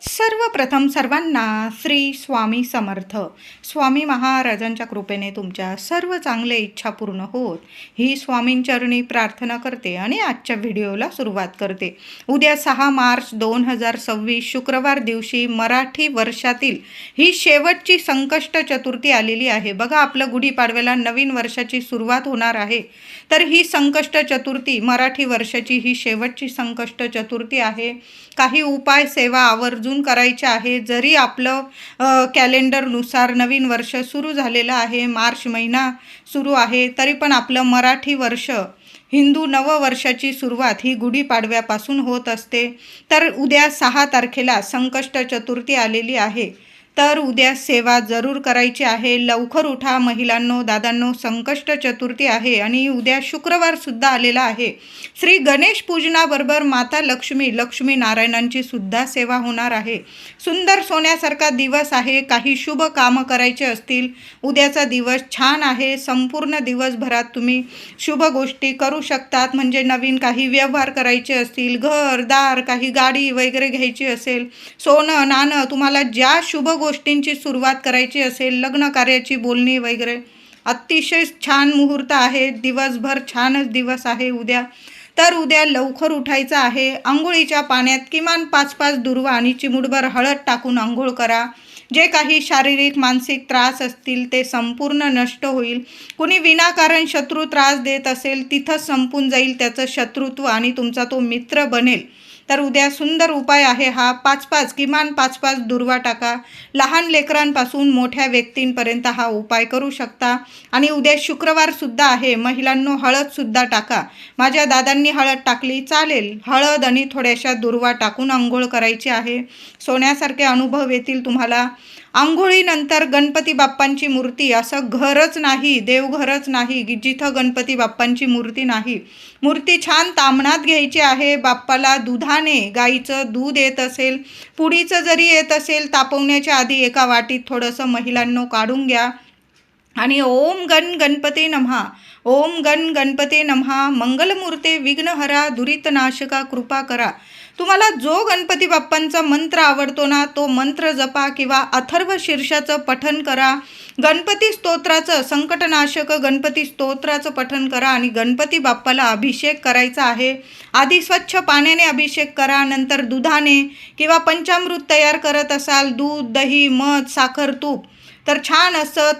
सर्वप्रथम सर्वांना श्री स्वामी समर्थ. स्वामी महाराजांच्या कृपेने तुमच्या सर्व चांगल्या इच्छा पूर्ण होत ही स्वामींचरणी प्रार्थना करते आणि आजच्या व्हिडिओला सुरुवात करते. उद्या 6 मार्च 2026 शुक्रवार दिवशी मराठी वर्षातील ही शेवटची संकष्ट चतुर्थी आलेली आहे. बघा, आपलं गुढीपाडव्याला नवीन वर्षाची सुरुवात होणार आहे. तर ही संकष्ट चतुर्थी मराठी वर्षाची ही शेवटची संकष्ट चतुर्थी आहे. काही उपाय सेवा आवर्जून करायच्या आहे. जरी आपलं कॅलेंडरनुसार नवीन वर्ष सुरू झालेलं आहे, मार्च महिना सुरू आहे, तरी पण आपलं मराठी वर्ष हिंदू नववर्षाची सुरुवात ही गुढीपाडव्यापासून होत असते. तर उद्या 6 तारखेला संकष्ट चतुर्थी आलेली आहे. तर उद्या सेवा जरूर करायची आहे. लवकर उठा महिलांनो, दादांनो. संकष्ट चतुर्थी आहे आणि उद्या शुक्रवारसुद्धा आलेला आहे. श्री गणेश पूजनाबरोबर माता लक्ष्मी नारायणांची सुद्धा सेवा होणार आहे. सुंदर सोन्यासारखा दिवस आहे. काही शुभ कामं करायचे असतील, उद्याचा दिवस छान आहे. संपूर्ण दिवसभरात तुम्ही शुभ गोष्टी करू शकतात. म्हणजे नवीन काही व्यवहार करायचे असतील, घरदार, काही गाडी वगैरे घ्यायची असेल, सोनं नाणं, तुम्हाला ज्या शुभ गोष्टींची सुरुवात करायची असेल, लग्न कार्याची बोलणी वगैरे, अतिशय छान मुहूर्त आहे. दिवसभर छानच दिवस आहे उद्या. तर उद्या लवकर उठायचं आहे. आंघोळीच्या पाण्यात किमान 5-5 दुर्वा आणि चिमूटभर हळद टाकून आंघोळ करा. जे काही शारीरिक मानसिक त्रास असतील ते संपूर्ण नष्ट होईल. कुणी विनाकारण शत्रू त्रास देत असेल, तिथंच संपून जाईल त्याचं शत्रुत्व आणि तुमचा तो मित्र बनेल. तर उद्या सुंदर उपाय आहे हा. 5-5 किमान 5-5 दुर्वा टाका. लहान लेकरांपासून मोठ्या व्यक्तींपर्यंत हा उपाय करू शकता. आणि उद्या शुक्रवारसुद्धा आहे. महिलांनो, हळदसुद्धा टाका. माझ्या दादांनी हळद टाकली चालेल. हळद आणि थोड्याशा दुर्वा टाकून आंघोळ करायची आहे. सोन्यासारखे अनुभव येतील तुम्हाला. आंघोळीनंतर गणपती बाप्पांची मूर्ती, असं घरच नाही, देवघरच नाही की जिथं गणपती बाप्पांची मूर्ती नाही. मूर्ती छान ताम्हणात घ्यायची आहे. बाप्पाला दुधाने, गाईचं दूध येत असेल, पुडीचं जरी येत असेल, तापवण्याच्या आधी एका वाटीत थोडंसं महिलांनो काढून घ्या आणि ओम गण गणपते नमः, ओम गण गणपते नमः, मंगलमूर्ते विघ्नहरा दुरितनाशका कृपा करा. तुम्हाला जो गणपती बाप्पांचा मंत्र आवडतो ना, तो मंत्र जपा किंवा अथर्व शीर्षाचं पठण करा. गणपती स्तोत्राचं, संकटनाशक गणपती स्तोत्राचं पठण करा आणि गणपती बाप्पाला अभिषेक करायचा आहे. आधी स्वच्छ पाण्याने अभिषेक करा, नंतर दुधाने किंवा पंचामृत तयार करत असाल, दूध, दही, मध, साखर, तूप, तर छान असं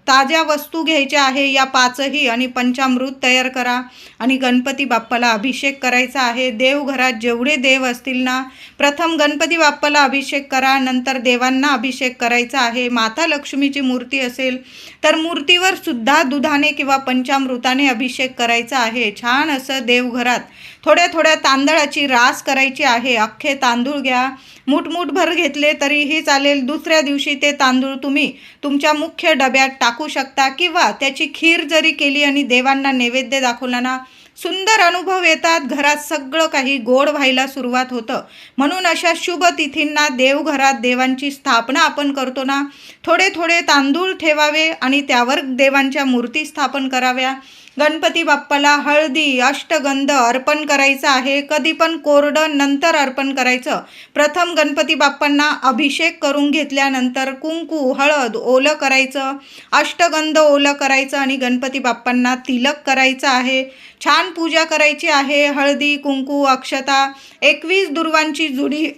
ताज्या वस्तू घ्यायच्या आहे या 5ही आणि पंचामृत तयार करा आणि गणपती बाप्पाला अभिषेक करायचा आहे. देवघरात जेवढे देव असतील ना, प्रथम गणपती बाप्पाला अभिषेक करा, नंतर देवांना अभिषेक करायचा आहे. माता लक्ष्मीची मूर्ती असेल तर मूर्तीवर सुद्धा दुधाने किंवा पंचामृताने अभिषेक करायचा आहे. छान असं देवघरात थोड्या तांदळाची रास करायची आहे. अख्खे तांदूळ घ्या, मूठभर घेतले तरीही चालेल. दुसऱ्या दिवशी ते तांदूळ तुम्ही तुमच्या मुख्य डब्यात टाकू शकता किंवा त्याची खीर जरी केली आणि देवांना नैवेद्य दाखवला ना, सुंदर अनुभव येतात. घरात सगळं काही गोड व्हायला सुरुवात होतं. म्हणून अशा शुभ तिथींना देवघरात देवांची स्थापना आपण करतो ना, थोडे तांदूळ ठेवावे आणि त्यावर देवांच्या मूर्ती स्थापन कराव्या. गणपती बाप्पाला हळदी, अष्टगंध अर्पण करायचं आहे. कधी पण कोरडं नंतर अर्पण करायचं. प्रथम गणपती बाप्पांना अभिषेक करून घेतल्यानंतर कुंकू, हळद ओलं करायचं, अष्टगंध ओलं करायचं आणि गणपती बाप्पांना तिलक करायचं आहे. छान पूजा करायची आहे. हळदी, कुंकू, अक्षता, 21 दुर्वांची जुडी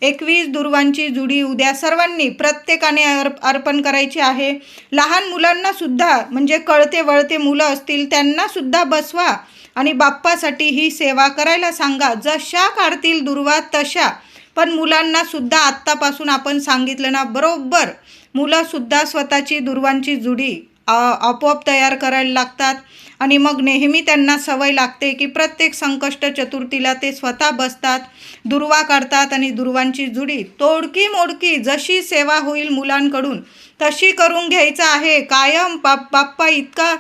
21 दुर्वांची जुडी उद्या सर्वांनी प्रत्येकाने अर्पण करायची आहे. लहान मुलांना सुद्धा, म्हणजे कळते वळते मुलं असतील त्यांना सुद्धा बसवा आणि बाप्पासाठी ही सेवा करायला सांगा. जशा काढतील दुर्वा तशा. पण मुलांना सुद्धा आत्तापासून आपण सांगितलं ना, बरोबर मुलंसुद्धा स्वतःची दुर्वांची जुडी आपोआप तयार करायला लागतात आणि मग नेहमी त्यांना सवय लागते की प्रत्येक संकष्ट चतुर्थीला ते स्वतः बसतात, दुर्वा काढतात आणि दुर्वांची जुडी तोडकी मोडकी जशी सेवा होईल मुलांकडून तशी करून घ्यायचं आहे. कायम बाप्पा इतका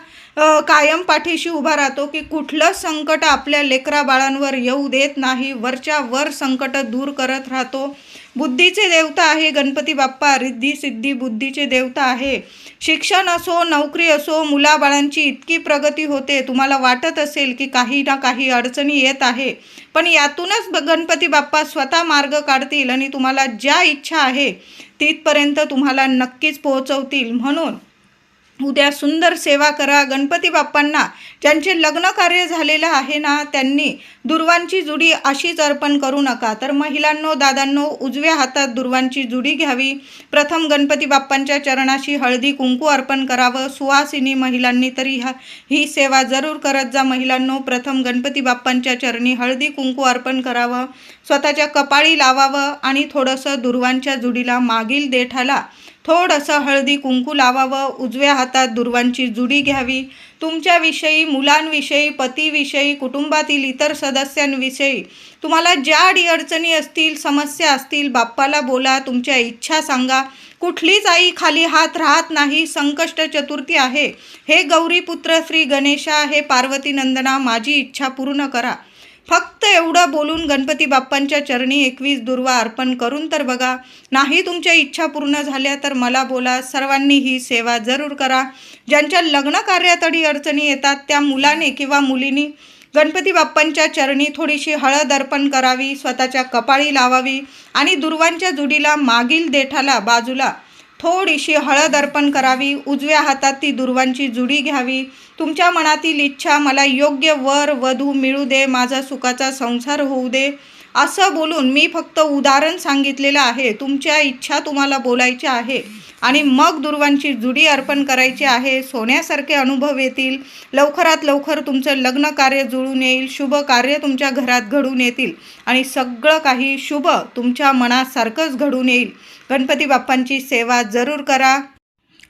कायम पाठीशी उभा राहतो की कुठलं संकट आपल्या लेकरा बाळांवर येऊ देत नाही. वरच्या वर संकट दूर करत राहतो. बुद्धीचे देवता आहे गणपती बाप्पा. रिद्धी सिद्धी बुद्धीचे देवता आहे. शिक्षण असो, नोकरी असो, मुलाबाळांची इतकी प्रगती होते, तुम्हाला वाटत असेल की काही ना काही अडचणी येत आहे, पण यातूनच गणपती बाप्पा स्वतः मार्ग काढतील आणि तुम्हाला ज्या इच्छा आहे तिथपर्यंत तुम्हाला नक्कीच पोहोचवतील. म्हणून उद्या सुंदर सेवा करा. गणपती बाप्पांना ज्यांचे लग्न कार्य झालेलं आहे ना, त्यांनी दुर्वांची जुडी अशीच अर्पण करू नका. तर महिलांनो, दादांनो, उजव्या हातात दुर्वांची जुडी घ्यावी. प्रथम गणपती बाप्पांच्या चरणाशी हळदी कुंकू अर्पण करावं. सुवासिनी महिलांनी तरी ही सेवा जरूर करत जा. महिलांनो, प्रथम गणपती बाप्पांच्या चरणी हळदी कुंकू अर्पण करावं, स्वतःच्या कपाळी लावावं आणि थोडंसं दुर्वांच्या जुडीला मागील देठाला थोडंसं हळदी कुंकू लावावं. उजव्या हातात दुर्वांची जुडी घ्यावी. तुमच्याविषयी, मुलांविषयी, पतीविषयी, कुटुंबातील इतर सदस्यांविषयी तुम्हाला ज्या अडीअडचणी असतील, समस्या असतील, बाप्पाला बोला, तुमच्या इच्छा सांगा. कुठलीच आई खाली हात राहत नाही. संकष्ट चतुर्थी आहे. हे गौरीपुत्र श्री गणेशा, हे पार्वती नंदना, माझी इच्छा पूर्ण करा. फक्त एवढं बोलून गणपती बाप्पांच्या चरणी 21 दुर्वा अर्पण करून तर बघा. नाही तुमच्या इच्छा पूर्ण झाल्या तर मला बोला. सर्वांनी ही सेवा जरूर करा. ज्यांच्या लग्न कार्यात अडचणी येतात त्या मुलाने किंवा मुलीने गणपती बाप्पांच्या चरणी थोडीशी हळद अर्पण करावी, स्वतःच्या कपाळी लावावी आणि दुर्वांच्या जुडीला मागील देठाला बाजूला थोडीशी हळद अर्पण करावी. उजव्या हातात ती दुर्वांची जुडी घ्यावी. तुमच्या मनातील इच्छा, मला योग्य वर वधू मिळू दे, माझा सुखाचा संसार होऊ दे, असं बोलून मी फक्त उदाहरण सांगितलेलं आहे. तुमच्या इच्छा तुम्हाला बोलायच्या आहे आणि मग दुर्वांची जुडी अर्पण करायची आहे. सोन्यासारखे अनुभव येतील. लवकरात लवकर तुमचं लग्न कार्य जुळून येईल. शुभ कार्य तुमच्या घरात घडून येतील आणि सगळं काही शुभ तुमच्या मनासारखंच घडून येईल. गणपती बाप्पांची सेवा जरूर करा.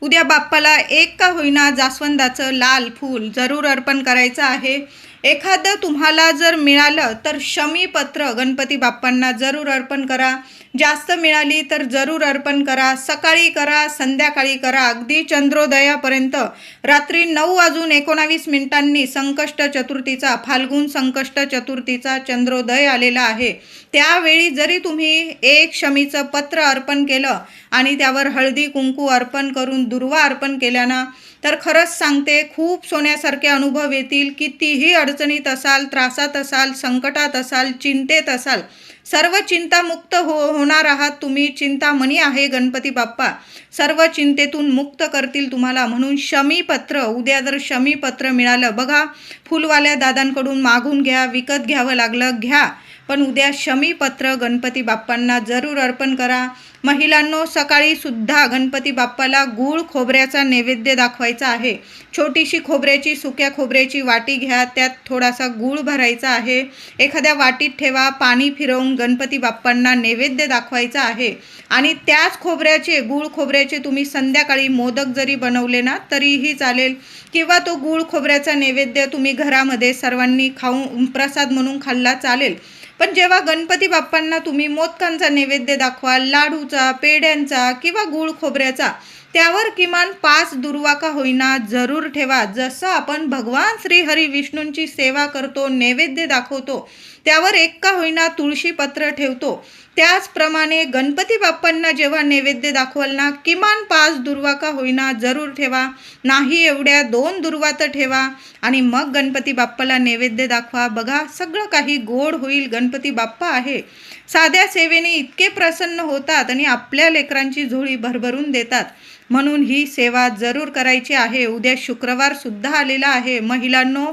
उद्या बाप्पाला एक का होईना जास्वंदाचं लाल फूल जरूर अर्पण करायचं आहे. एखादं तुम्हाला जर मिळालं तर शमीपत्र गणपती बाप्पांना जरूर अर्पण करा. जास्त मिळाली तर जरूर अर्पण करा. सकाळी करा, संध्याकाळी करा, अगदी चंद्रोदयापर्यंत. रात्री 9:19 संकष्ट चतुर्थीचा, फाल्गुन संकष्ट चतुर्थीचा चंद्रोदय आलेला आहे. त्यावेळी जरी तुम्ही एक शमीचं पत्र अर्पण केलं आणि त्यावर हळदी कुंकू अर्पण करून दुर्वा अर्पण केल्यानं तर खरंच सांगते, खूप सोन्यासारखे अनुभव येतील. कितीही अडचणीत असाल, त्रासात असाल, संकटात असाल, चिंतेत असाल, सर्व चिंतामुक्त होणार आहात तुम्ही. चिंतामणी आहे गणपती बाप्पा, सर्व चिंतेतून मुक्त करतील तुम्हाला. म्हणून शमीपत्र, उद्या जर शमीपत्र मिळालं बघा, फुलवाल्या दादांकडून मागून घ्या, विकत घ्यावं लागलं घ्या, पण उद्या शमीपत्र गणपती बाप्पांना जरूर अर्पण करा. महिलांनो, सकाळी सुद्धा गणपती बाप्पाला गूळ खोबऱ्याचा नैवेद्य दाखवायचा आहे. छोटीशी खोबऱ्याची, सुक्या खोबऱ्याची वाटी घ्या, त्यात थोडासा गूळ भरायचा आहे. एखाद्या वाटीत ठेवा, पाणी फिरवून गणपती बाप्पांना नैवेद्य दाखवायचा आहे. आणि त्याच खोबऱ्याचे, गूळ खोबऱ्याचे तुम्ही संध्याकाळी मोदक जरी बनवले ना तरीही चालेल, किंवा तो गूळ खोबऱ्याचा नैवेद्य तुम्ही घरामध्ये सर्वांनी खाऊन प्रसाद म्हणून खाल्ला चालेल. पण जेव्हा गणपती बाप्पांना तुम्ही मोदकांचा नैवेद्य दाखवाल, लाडूचा, पेढ्यांचा किंवा गूळ खोबऱ्याचा, त्यावर किमान 5 दुर्वा का होईना जरूर ठेवा. जसं आपण भगवान श्री हरी विष्णूंची सेवा करतो, नैवेद्य दाखवतो, त्यावर एक का होईना तुळशी पत्र ठेवतो, त्याचप्रमाणे गणपती बाप्पांना जेव्हा नैवेद्य दाखवाल ना, किमान 5 दुर्वा का होईना जरूर ठेवा. नाही एवढ्या 2 दुर्वा तर ठेवा आणि मग गणपती बाप्पाला नैवेद्य दाखवा. बघा, सगळं काही गोड होईल. गणपती बाप्पा आहे, साध्या सेवेने इतके प्रसन्न होतात आणि आपल्या लेकरांची झोळी भरभरून देतात. म्हणून ही सेवा जरूर करायची आहे. उद्या शुक्रवार सुद्धा आलेला आहे. महिलांनो,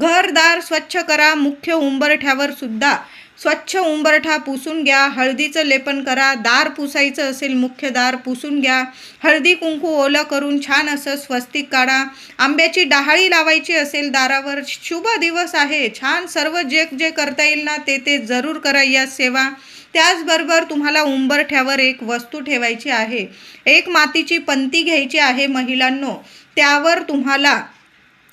घरदार स्वच्छ करा. मुख्य उंबरठ्यावर सुद्धा स्वच्छ उंबरठा पुसून घ्या. हळदीचं लेपन करा. दार पुसायचं असेल, मुख्य दार पुसून घ्या. हळदी कुंकू ओलं करून छान असं स्वस्तिक काढा. आंब्याची डहाळी लावायची असेल दारावर, शुभ दिवस आहे. छान सर्व जे करता येईल ना ते जरूर करा या सेवा. त्याचबरोबर तुम्हाला उंबरठ्यावर एक वस्तू ठेवायची आहे. एक मातीची पंती घ्यायची आहे महिलांनो. त्यावर तुम्हाला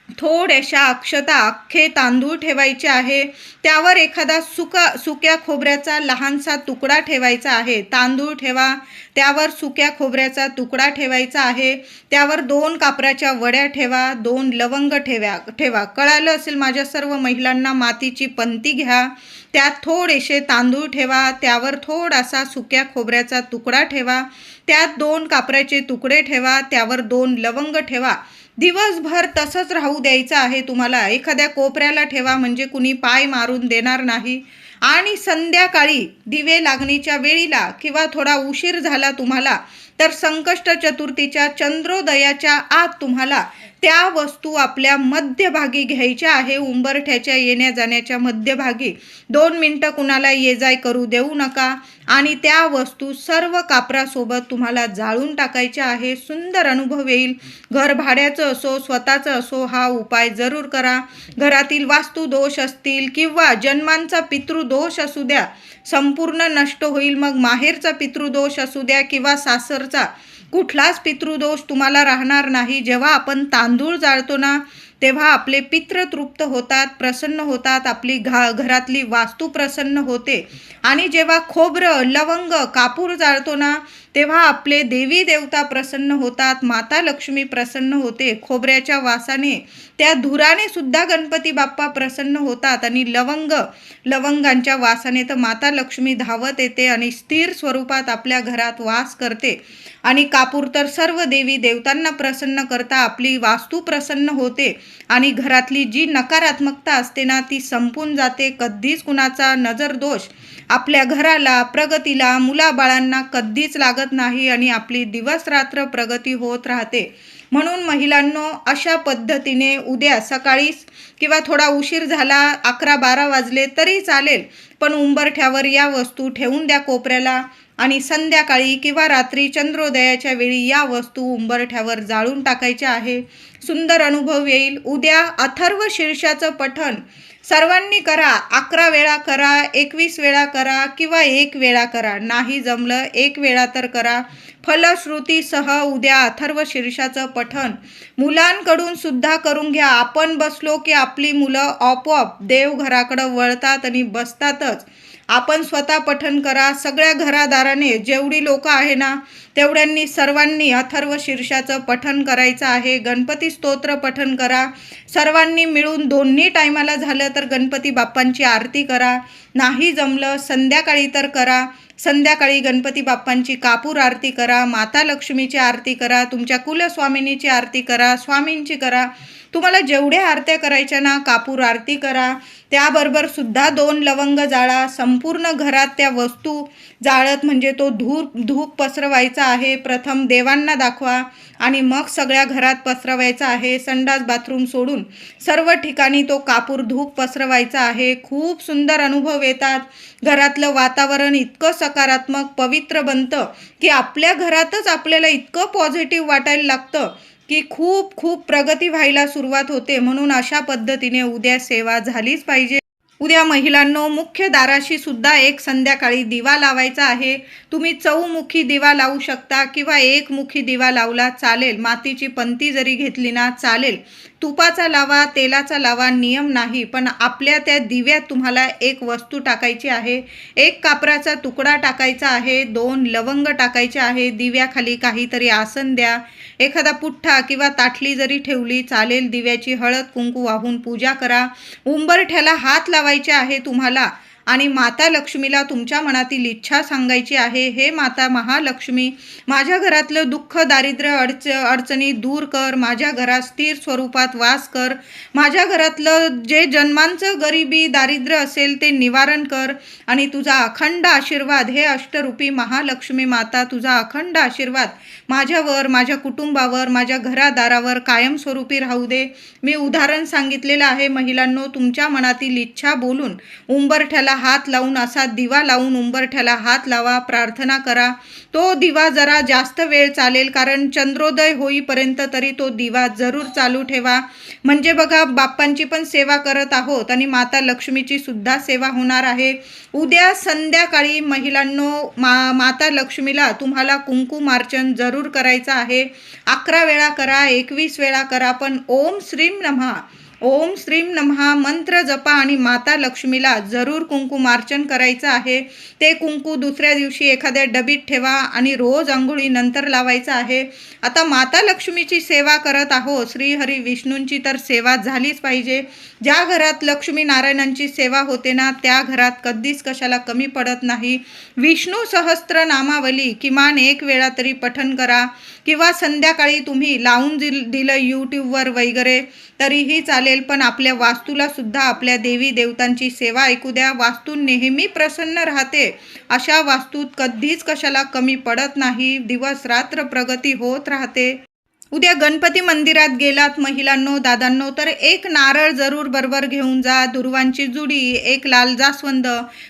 थोड्याशा अक्षता, अख्खे तांदूळ ठेवायचे आहे. त्यावर एखादा सुक्या खोबऱ्याचा लहानसा तुकडा ठेवायचा आहे. तांदूळ ठेवा, त्यावर सुक्या खोबऱ्याचा तुकडा ठेवायचा आहे. त्यावर 2 कापराच्या वड्या ठेवा, 2 लवंग ठेवा. कळालं असेल माझ्या सर्व महिलांना. मातीची पंती घ्या, त्यात थोडेसे तांदूळ ठेवा, त्यावर थोडासा सुक्या खोबऱ्याचा तुकडा ठेवा, त्यात 2 कापराचे तुकडे ठेवा, त्यावर 2 लवंग ठेवा. दिवसभर तसंच राहू द्यायचं आहे तुम्हाला. एखाद्या कोपऱ्याला ठेवा म्हणजे कुणी पाय मारून देणार नाही. आणि संध्याकाळी दिवे लागणीच्या वेळीला किंवा थोडा उशीर झाला तुम्हाला तर संकष्ट चतुर्थीच्या चंद्रोदयाच्या आत तुम्हाला त्या वस्तू आपल्या मध्यभागी घ्यायच्या आहे. उंबरठ्याच्या येण्या जाण्याच्या मध्यभागी 2 मिनटं कुणाला ये जाय करू देऊ नका. आणि त्या वस्तू सर्व कापरासोबत तुम्हाला जाळून टाकायच्या आहे. सुंदर अनुभव येईल. घर भाड्याचं असो स्वतःचं असो हा उपाय जरूर करा. घरातील वास्तुदोष असतील किंवा जन्मांचा पितृदोष असू द्या संपूर्ण नष्ट होईल. मग माहेरचा पितृदोष असू द्या किंवा सासरचा कुठलाच पितृदोष तुम्हाला राहणार नाही. जेव्हा आपण तांदूळ जाळतो ना तेव्हा आपले पित्र तृप्त होतात, प्रसन्न होतात, आपली घरातली वास्तू प्रसन्न होते. आणि जेव्हा खोबरं, लवंग, कापूर जाळतो ना तेव्हा आपले देवी देवता प्रसन्न होतात, माता लक्ष्मी प्रसन्न होते. खोबऱ्याच्या वासाने त्या धुराने सुद्धा गणपती बाप्पा प्रसन्न होतात. आणि लवंगांच्या वासाने तर माता लक्ष्मी धावत येते आणि स्थिर स्वरूपात आपल्या घरात वास करते. आणि कापूर तर सर्व देवी देवतांना प्रसन्न करता आपली वास्तू प्रसन्न होते. आणि घरातली जी नकारात्मकता असते ना ती संपून जाते. कधीच कुणाचा नजर दोष आपल्या घराला, प्रगतीला, मुलाबाळांना कधीच लागत नाही आणि आपली दिवस रात्र प्रगती होत राहते. म्हणून महिलांनो अशा पद्धतीने उद्या सकाळी किंवा थोडा उशीर झाला 11-12 वाजले तरी चालेल पण उंबरठ्यावर या वस्तू ठेवून द्या कोपऱ्याला. आणि संध्याकाळी किंवा रात्री चंद्रोदयाच्या वेळी या वस्तू उंबरठ्यावर जाळून टाकायच्या आहे. सुंदर अनुभव येईल. उद्या अथर्व शीर्षाचं पठण सर्वांनी करा. 11 वेळा करा, 21 वेळा करा किंवा 1 वेळा करा. नाही जमलं 1 वेळा तर करा. फलश्रुतीसह उद्या अथर्व शीर्षाचं पठण मुलांकडून सुद्धा करून घ्या. आपण बसलो की आपली मुलं आपोआप देवघराकडं वळतात आणि बसतातच. आपण स्वतः पठण करा. सगळ्या घरादाराने जेवढी लोक आहे ना तेवढ्यांनी सर्वांनी अथर्व शीर्षाचं पठण करायचं आहे. गणपती स्तोत्र पठण करा. सर्वांनी मिळून दोन्ही टायमाला झालं तर गणपती बाप्पांची आरती करा. नाही जमलं संध्याकाळी तर करा. संध्याकाळी गणपती बाप्पांची कापूर आरती करा, माता लक्ष्मीची आरती करा, तुमच्या कुलस्वामिनीची आरती करा, स्वामींची करा. तुम्हाला जेवढ्या आरत्या करायच्या ना कापूर आरती करा. त्याबरोबर सुद्धा 2 लवंग जाळा. संपूर्ण घरात त्या वस्तू जाळत म्हणजे तो धूप पसरवायचा आहे. प्रथम देवांना दाखवा आणि मग सगळ्या घरात पसरवायचा आहे. संडास बाथरूम सोडून सर्व ठिकाणी तो कापूर धूप पसरवायचा आहे. खूप सुंदर अनुभव येतात. घरातलं वातावरण इतकं सकारात्मक पवित्र बनतं की आपल्या घरातच आपल्याला इतकं पॉझिटिव्ह वाटायला लागतं की खूप खूप प्रगती व्हायला सुरुवात होते. म्हणून अशा पद्धतीने उद्या सेवा झालीच पाहिजे. उद्या महिलांनो मुख्य दाराशी सुद्धा एक संध्याकाळी दिवा लावायचा आहे. तुम्ही चौमुखी दिवा लावू शकता किंवा एकमुखी दिवा लावला चालेल. मातीची पंती जरी घेतली ना चालेल. तुपाचा लावा, तेलाचा लावा, नियम नाही. पण आपल्या त्या दिव्यात तुम्हाला एक वस्तू टाकायची आहे. 1 कापराचा तुकडा टाकायचा आहे. 2 लवंग टाकायचे आहे. दिव्याखाली काहीतरी आसन द्या. एखादा पुठ्ठा किंवा ताटली जरी ठेवली चालेल. दिव्याची हळद कुंकू वाहून पूजा करा. उंबरठ्याला हात लावायचे आहे तुम्हाला आणि माता लक्ष्मीला तुमच्या मनातील इच्छा सांगायची आहे. हे माता महालक्ष्मी, माझ्या घरातलं दुःख, दारिद्र्य, अडचणी दूर कर. माझ्या घरात स्थिर स्वरूपात वास कर. माझ्या घरातलं जे जन्मांचं गरिबी, दारिद्र्य असेल ते निवारण कर. आणि तुझा अखंड आशीर्वाद, हे अष्टरूपी महालक्ष्मी माता, तुझा अखंड आशीर्वाद माझ्यावर, माझ्या कुटुंबावर, माझ्या घरादारावर कायमस्वरूपी राहू दे. मी उदाहरण सांगितलेलं आहे. महिलांनो तुमच्या मनातील इच्छा बोलून उंबरठ्याला हात लावून असा दिवा लावून उंबरठ्याला हात लावा. प्रार्थना करा. तो दिवा जरा जास्त वेळ चालेल कारण चंद्रोदय होईपर्यंत तरी तो दिवा जरूर चालू ठेवा. म्हणजे बघा बाप्पांची पण सेवा करत आहोत आणि माता लक्ष्मीची सुद्धा सेवा होणार आहे. उद्या संध्याकाळी महिलांनो माता लक्ष्मीला तुम्हाला कुंकुमार्चन जरूर करायचं आहे. 11 वेळा करा, 21 वेळा करा. पण ओम श्रीम नमः ओम श्रीम नमः मंत्र जपा आणि माता लक्ष्मीला जरूर कुंकुमार्चन करायचं आहे. ते कुंकू दुसऱ्या दिवशी एखाद्या डबीत ठेवा आणि रोज अंघोळीनंतर लावायचं आहे. आता माता लक्ष्मीची सेवा करत आहोत, श्रीहरी विष्णूंची तर सेवा झालीच पाहिजे. ज्या घरात लक्ष्मी नारायणांची सेवा होते ना, त्या घरात कधीच कशाला कमी पडत नाही. विष्णू सहस्त्र नामावली किमान एक वेळा तरी पठण करा किंवा संध्याकाळी तुम्ही लावून दिलं यूट्यूबवर वगैरे तरीही चालेल, पण आपल्या वास्तूला सुद्धा आपल्या देवी देवतांची सेवा ऐकू द्या. वास्तू नेहमी प्रसन्न राहते. अशा वास्तूत कधीच कशाला कमी पडत नाही. दिवस रात्र प्रगती होत राहते. उद्या गणपती मंदिरात गेलात महिलांनो, दादांनो, तर एक नारळ जरूर बरोबर घेऊन जा. दुर्वांची जुडी, एक लाल जास्वंद,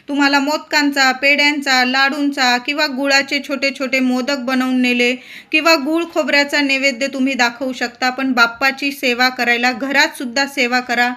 तुम्हाला मोदकांचा, पेड्यांचा, लाडूंचा किंवा गुळाचे छोटे छोटे मोदक बनवून नेले किंवा गुळ खोबऱ्याचा नैवेद्य तुम्ही दाखवू शकता. पण बाप्पाची सेवा करायला घरात सुद्धा सेवा करा.